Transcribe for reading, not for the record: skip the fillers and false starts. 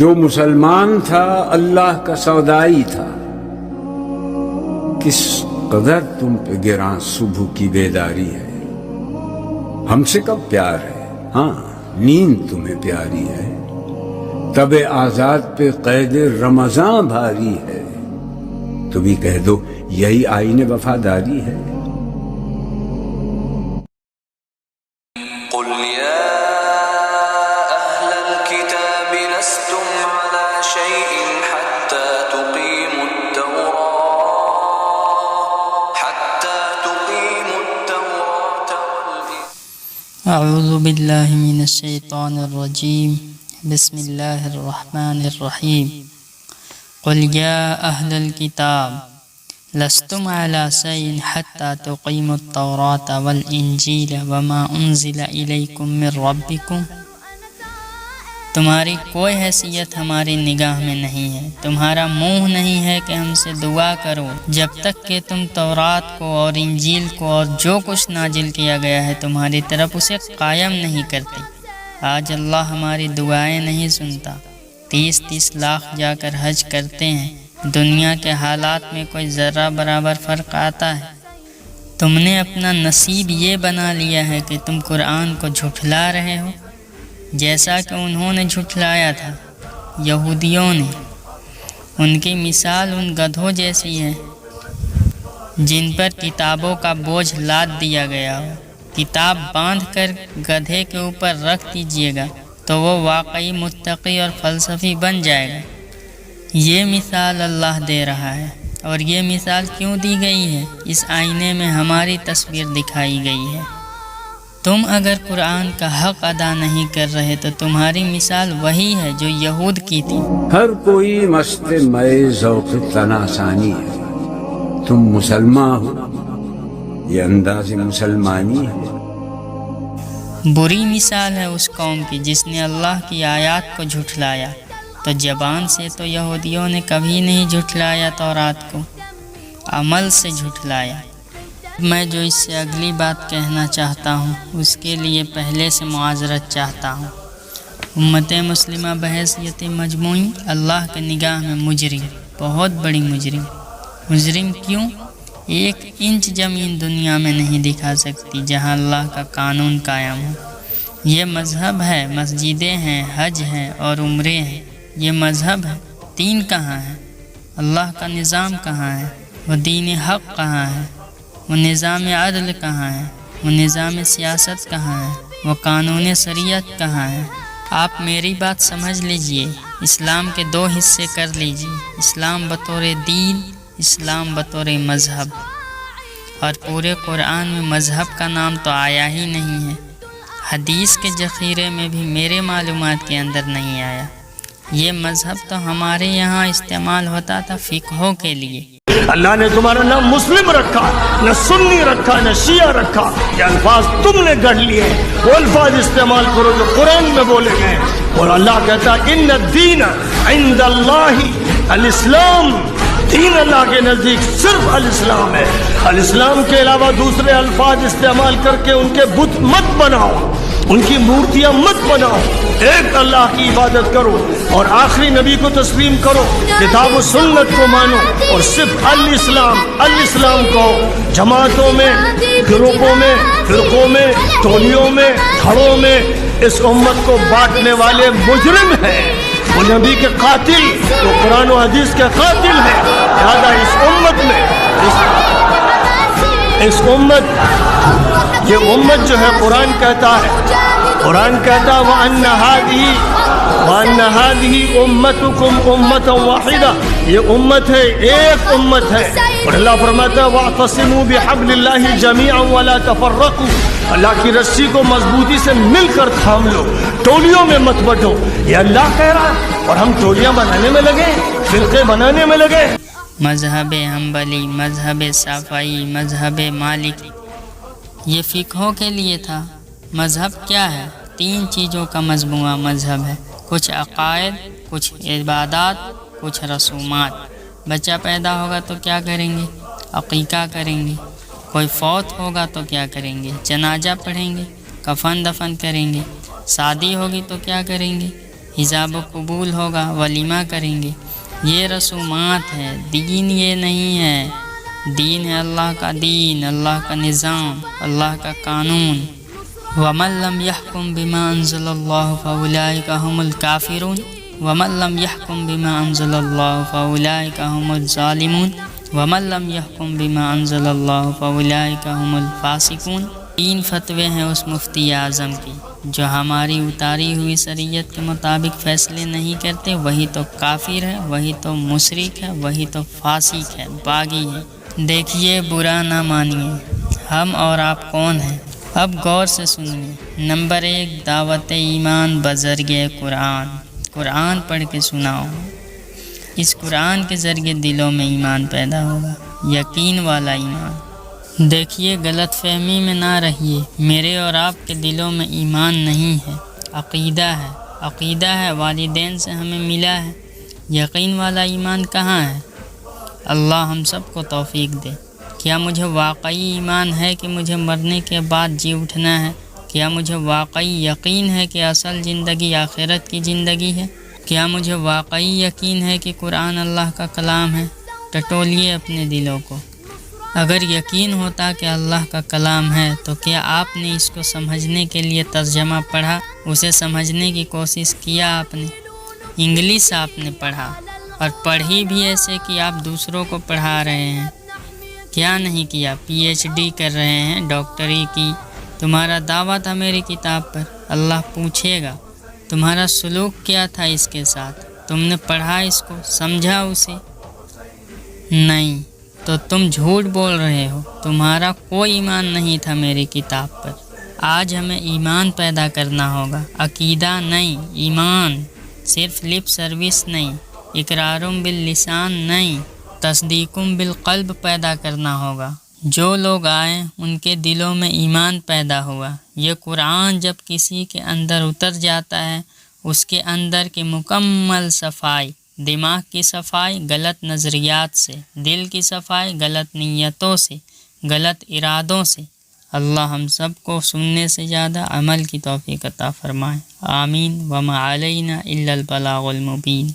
جو مسلمان تھا اللہ کا سودائی تھا، کس قدر تم پہ گراں صبح کی بیداری ہے۔ ہم سے کب پیار ہے، ہاں نیند تمہیں پیاری ہے، تب آزاد پہ قید رمضان بھاری ہے، تو بھی کہہ دو یہی آئین وفاداری ہے۔ قل يا أهل الكتاب لستم على شيء حتى تقيموا التوراة اعوذ باللہ من الشیطان الرجیم، بسم اللہ الرحمن الرحیم۔ قل یا اہل الکتاب لستم علی شیء حتی تقیموا التوراة والانجیل وما انزل الیکم من ربکم۔ تمہاری کوئی حیثیت ہماری نگاہ میں نہیں ہے، تمہارا منہ نہیں ہے کہ ہم سے دعا کرو جب تک کہ تم تورات کو اور انجیل کو اور جو کچھ نازل کیا گیا ہے تمہاری طرف اسے قائم نہیں کرتے۔ آج اللہ ہماری دعائیں نہیں سنتا۔ 30 لاکھ جا کر حج کرتے ہیں، دنیا کے حالات میں کوئی ذرہ برابر فرق آتا ہے؟ تم نے اپنا نصیب یہ بنا لیا ہے کہ تم قرآن کو جھٹلا رہے ہو، جیسا کہ انہوں نے جھٹلایا تھا، یہودیوں نے۔ ان کی مثال ان گدھوں جیسی ہے جن پر کتابوں کا بوجھ لاد دیا گیا ہو۔ کتاب باندھ کر گدھے کے اوپر رکھ دیجیے گا تو وہ واقعی متقی اور فلسفی بن جائے گا۔ یہ مثال اللہ دے رہا ہے، اور یہ مثال کیوں دی گئی ہے؟ اس آئینے میں ہماری تصویر دکھائی گئی ہے۔ تم اگر قرآن کا حق ادا نہیں کر رہے تو تمہاری مثال وہی ہے جو یہود کی تھی۔ ہر کوئی مست مئے ذوق تناسانی ہے، تم مسلمان ہو، یہ انداز مسلمانی ہے۔ بری مثال ہے اس قوم کی جس نے اللہ کی آیات کو جھٹلایا۔ تو زبان سے تو یہودیوں نے کبھی نہیں جھٹلایا تورات کو، عمل سے جھٹلایا۔ میں جو اس سے اگلی بات کہنا چاہتا ہوں اس کے لیے پہلے سے معذرت چاہتا ہوں۔ امت مسلمہ بحیثیت مجموعی اللہ کی نگاہ میں مجرم، بہت بڑی مجرم۔ مجرم کیوں؟ 1 انچ زمین دنیا میں نہیں دکھا سکتی جہاں اللہ کا قانون قائم ہو۔ یہ مذہب ہے، مسجدیں ہیں، حج ہیں اور عمرے ہیں، یہ مذہب ہے۔ دین کہاں ہے؟ اللہ کا نظام کہاں ہے؟ وہ دین حق کہاں ہے؟ وہ نظام عدل کہاں ہے؟ وہ نظام سیاست کہاں ہے؟ وہ قانون شریعت کہاں ہے؟ آپ میری بات سمجھ لیجئے، اسلام کے 2 حصے کر لیجئے، اسلام بطور دین، اسلام بطور مذہب۔ اور پورے قرآن میں مذہب کا نام تو آیا ہی نہیں ہے، حدیث کے ذخیرے میں بھی میرے معلومات کے اندر نہیں آیا۔ یہ مذہب تو ہمارے یہاں استعمال ہوتا تھا فقہوں کے لیے۔ اللہ نے تمہارا نام مسلم رکھا، نہ سنی رکھا، نہ شیعہ رکھا۔ یہ الفاظ تم نے گڑھ لیے، وہ الفاظ استعمال کرو جو قرآن میں بولے گئے۔ اور اللہ کہتا ہے ان الدین عند اللہ الاسلام، دین اللہ کے نزدیک صرف الاسلام ہے۔ الاسلام کے علاوہ دوسرے الفاظ استعمال کر کے ان کے بت مت بناؤ، ان کی مورتیاں مت بناؤ، ایک اللہ کی عبادت کرو اور آخری نبی کو تسلیم کرو، کتاب و سنت کو مانو اور صرف الاسلام کہو۔ جماعتوں میں، گروپوں میں، فرقوں میں، ٹولیوں میں، دھڑوں میں اس امت کو بانٹنے والے مجرم ہیں، وہ نبی کے قاتل، وہ قرآن و حدیث کے قاتل ہیں۔ لہذا اس امت میں یہ امت جو ہے قرآن کہتا ہے وَأَنَّ هَٰذِهِ أُمَّتُكُمْ أُمَّةً وَاحِدَةً، یہ امت ہے، ایک امت ہے۔ اور اللہ فرماتا ہے وَاعْتَصِمُوا بِحَبْلِ اللَّهِ جَمِيعًا وَلَا تَفَرَّقُوا، اللہ کی رسی کو مضبوطی سے مل کر تھام لو، ٹولیوں میں مت بٹو۔ یہ اللہ کہہ رہا ہے اور ہم ٹولیاں بنانے میں لگے، فرقے بنانے میں لگے۔ مذہب حنبلی، مذہب صافعی، مذہب مالکی، یہ فقہوں کے لیے تھا۔ مذہب کیا ہے؟ 3 چیزوں کا مجموعہ مذہب ہے، کچھ عقائد، کچھ عبادات، کچھ رسومات۔ بچہ پیدا ہوگا تو کیا کریں گے؟ عقیقہ کریں گے۔ کوئی فوت ہوگا تو کیا کریں گے؟ جنازہ پڑھیں گے، کفن دفن کریں گے۔ شادی ہوگی تو کیا کریں گے؟ حساب و قبول ہوگا، ولیمہ کریں گے۔ یہ رسومات ہے، دین یہ نہیں ہے۔ دین ہے اللہ کا دین، اللہ کا نظام، اللہ کا قانون۔ وَمَن لَّمْ يَحْكُم بِمَا أَنزَلَ اللَّهُ فَأُولَٰئِكَ هُمُ الْكَافِرُونَ وَمَن لَّمْ يَحْكُم بِمَا أَنزَلَ اللَّهُ فَأُولَٰئِكَ هُمُ الظَّالِمُونَ وَمَن لَّمْ يَحْكُم بِمَا أَنزَلَ اللَّهُ فَأُولَٰئِكَ هُمُ الْفَاسِقُونَ۔ 3 فتوے ہیں اس مفتی اعظم کی، جو ہماری اتاری ہوئی شریعت کے مطابق فیصلے نہیں کرتے، وہی تو کافر ہے، وہی تو مشرک ہے، وہی تو فاسق ہے، باغی ہے۔ دیکھیے، برا نہ مانیے، ہم اور آپ کون ہیں؟ اب غور سے سنیے۔ نمبر 1، دعوت ایمان بذریعہ قرآن۔ قرآن پڑھ کے سناؤ۔ اس قرآن کے ذریعے دلوں میں ایمان پیدا ہوگا، یقین والا ایمان۔ دیکھیے، غلط فہمی میں نہ رہیے، میرے اور آپ کے دلوں میں ایمان نہیں ہے، عقیدہ ہے۔ عقیدہ ہے، والدین سے ہمیں ملا ہے۔ یقین والا ایمان کہاں ہے؟ اللہ ہم سب کو توفیق دے۔ کیا مجھے واقعی ایمان ہے کہ مجھے مرنے کے بعد جی اٹھنا ہے؟ کیا مجھے واقعی یقین ہے کہ اصل زندگی آخرت کی زندگی ہے؟ کیا مجھے واقعی یقین ہے کہ قرآن اللہ کا کلام ہے؟ ٹٹولیے اپنے دلوں کو۔ اگر یقین ہوتا کہ اللہ کا کلام ہے تو کیا آپ نے اس کو سمجھنے کے لیے ترجمہ پڑھا، اسے سمجھنے کی کوشش کیا؟ آپ نے انگلش آپ نے پڑھا، اور پڑھی بھی ایسے کہ آپ دوسروں کو پڑھا رہے ہیں۔ کیا نہیں کیا؟ PhD کر رہے ہیں، ڈاکٹری کی۔ تمہارا دعویٰ تھا میری کتاب پر، اللہ پوچھے گا تمہارا سلوک کیا تھا اس کے ساتھ؟ تم نے پڑھا اس کو، سمجھا اسے؟ نہیں، تو تم جھوٹ بول رہے ہو، تمہارا کوئی ایمان نہیں تھا میری کتاب پر۔ آج ہمیں ایمان پیدا کرنا ہوگا، عقیدہ نہیں، ایمان۔ صرف لپ سروس نہیں، اقرارم باللسان نہیں، تصدیقم بالقلب پیدا کرنا ہوگا۔ جو لوگ آئیں ان کے دلوں میں ایمان پیدا ہوا۔ یہ قرآن جب کسی کے اندر اتر جاتا ہے، اس کے اندر کی مکمل صفائی، دماغ کی صفائی غلط نظریات سے، دل کی صفائی غلط نیتوں سے، غلط ارادوں سے۔ اللہ ہم سب کو سننے سے زیادہ عمل کی توفیق عطا فرمائے، آمین۔ وما علینا الا البلاغ المبین۔